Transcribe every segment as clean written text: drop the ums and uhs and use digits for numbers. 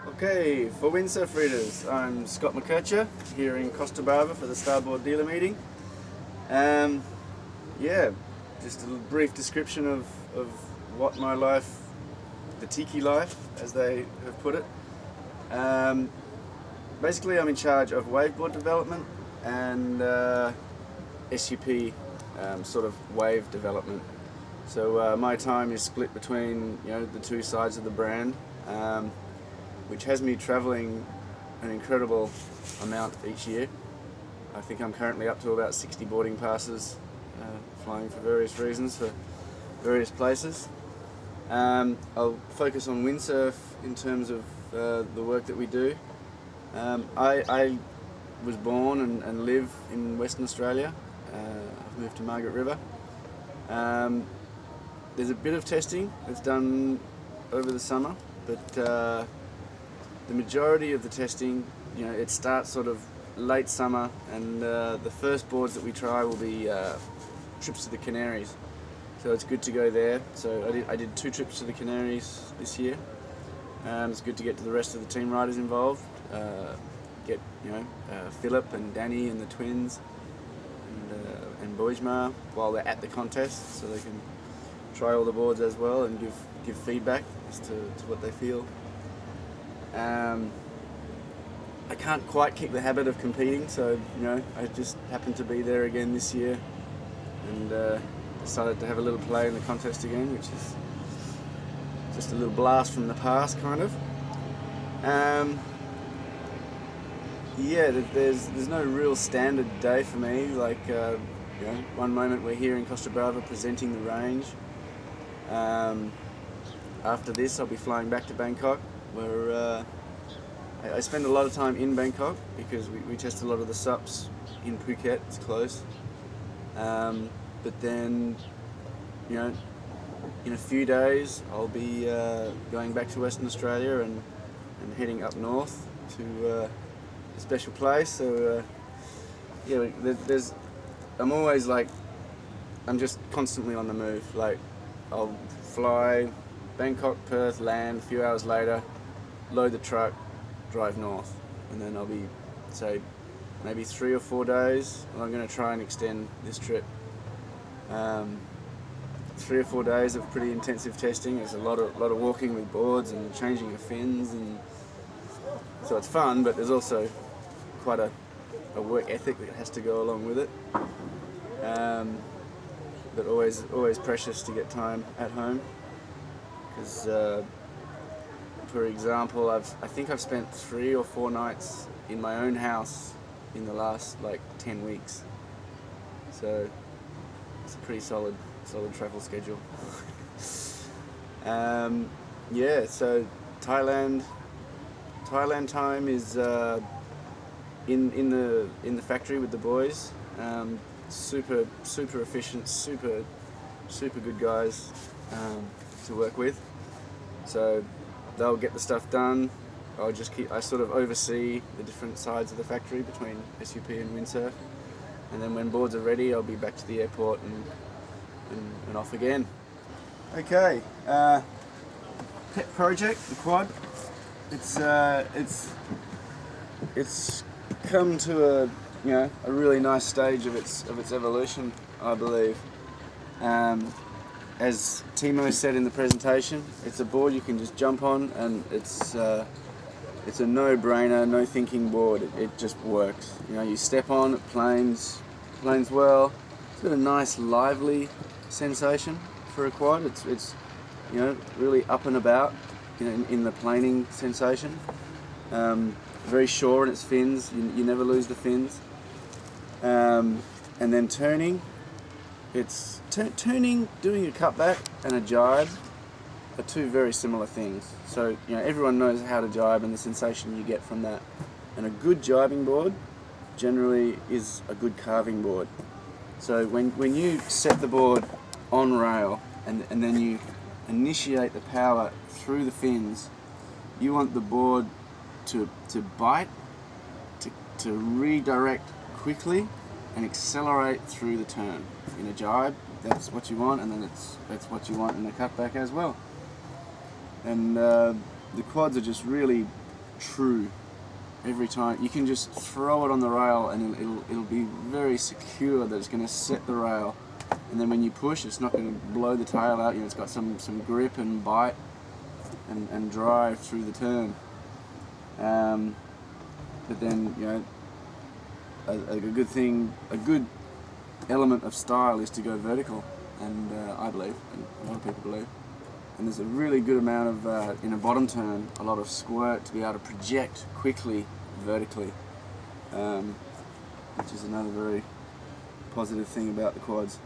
Okay, for windsurf readers, I'm Scott McKercher here in Costa Brava for the Starboard dealer meeting. Yeah, just a brief description of what my life, the tiki life as they have put it. Basically I'm in charge of waveboard development and SUP sort of wave development. So my time is split between the two sides of the brand. Which has me travelling an incredible amount each year. I think I'm currently up to about 60 boarding passes, flying for various reasons, for various places. I'll focus on windsurf in terms of the work that we do. I was born and live in Western Australia. I've moved to Margaret River. There's a bit of testing that's done over the summer, but the majority of the testing, it starts sort of late summer, and the first boards that we try will be trips to the Canaries. So it's good to go there. So I did 2 trips to the Canaries this year. It's good to get to the rest of the team riders involved. Get Philip and Danny and the twins and Boijma while they're at the contest, so they can try all the boards as well and give feedback as to what they feel. I can't quite kick the habit of competing, so I just happened to be there again this year and decided to have a little play in the contest again, which is just a little blast from the past, kind of. Yeah, there's no real standard day for me. Like one moment we're here in Costa Brava presenting the range. After this, I'll be flying back to Bangkok, where I spend a lot of time in Bangkok because we test a lot of the SUPs in Phuket. It's close. But then, in a few days, I'll be going back to Western Australia and heading up north to a special place. So yeah, I'm always I'm just constantly on the move. Like, I'll fly Bangkok, Perth, land, a few hours later, load the truck, drive north, and then I'll be, say, maybe 3 or 4 days, and I'm going to try and extend this trip. 3 or 4 days of pretty intensive testing. There's a lot of walking with boards and changing of fins, and so it's fun, but there's also quite a work ethic that has to go along with it. But always precious to get time at home, because for example, I think I've spent 3 or 4 nights in my own house in the last 10 weeks. So it's a pretty solid travel schedule. Yeah, so Thailand time is in the factory with the boys. Super efficient, super good guys to work with. So they'll get the stuff done. I sort of oversee the different sides of the factory between SUP and windsurf, and then when boards are ready, I'll be back to the airport and off again. Okay, pet project, the quad. It's come to a really nice stage of its evolution, I believe. As Timo said in the presentation, it's a board you can just jump on, and it's a no-brainer, no thinking board. It just works. You step on, it planes well. It's got a nice lively sensation for a quad. It's really up and about in the planing sensation. Very sure in its fins. You never lose the fins. And then turning. It's turning, doing a cutback and a jibe are 2 very similar things. So everyone knows how to jibe and the sensation you get from that. And a good jibing board generally is a good carving board. So when you set the board on rail and then you initiate the power through the fins, you want the board to bite, to redirect quickly, and accelerate through the turn. In a jibe, that's what you want, and then that's what you want in a cutback as well. And the quads are just really true every time. You can just throw it on the rail and it'll be very secure that it's going to set the rail, and then when you push, it's not going to blow the tail out. You know, it's got some grip and bite and drive through the turn. But then, you know, a good element of style is to go vertical, and I believe, and a lot of people believe. And there's a really good amount of, in a bottom turn, a lot of squirt to be able to project quickly vertically, which is another very positive thing about the quads.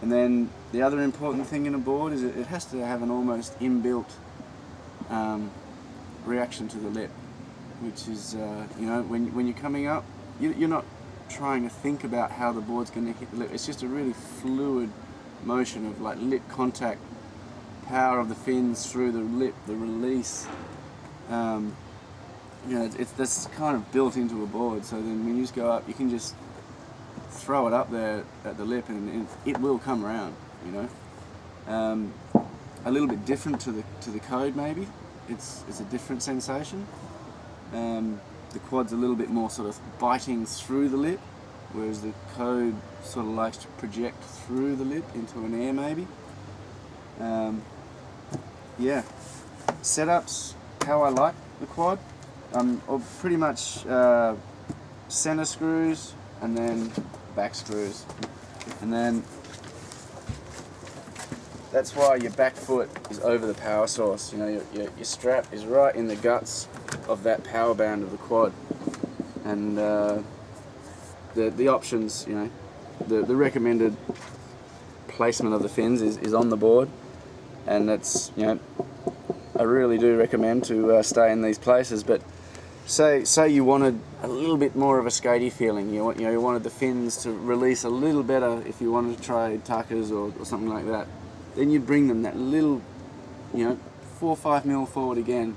And then the other important thing in a board is it has to have an almost inbuilt reaction to the lip, which is, you know, when you're coming up, you're not trying to think about how the board's going to hit the lip. It's just a really fluid motion of like lip contact, power of the fins through the lip, the release. You know, that's kind of built into a board. So then when you just go up, you can just throw it up there at the lip, and it will come around. You know, a little bit different to the code maybe. It's a different sensation. The quad's a little bit more sort of biting through the lip, whereas the code sort of likes to project through the lip into an air maybe. Yeah, setups, how I like the quad, or pretty much center screws and then back screws, and then that's why your back foot is over the power source. You know, your strap is right in the guts of that power band of the quad, and the options, you know, the recommended placement of the fins is on the board, and that's, you know, I really do recommend to stay in these places. But say you wanted a little bit more of a skatey feeling, you wanted the fins to release a little better if you wanted to try tuckers or something like that, then you'd bring them that little, you know, 4 or 5 mil forward again.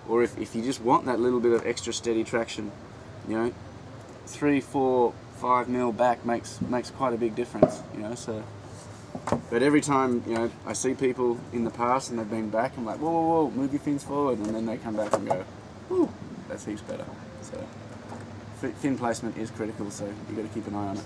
Or if you just want that little bit of extra steady traction, you know, 3, 4, 5 mil back makes quite a big difference, you know. So, but every time, you know, I see people in the past and they've been back, I'm like, whoa, move your fins forward, and then they come back and go, whoo, that's heaps better. So fin placement is critical, so you've got to keep an eye on it.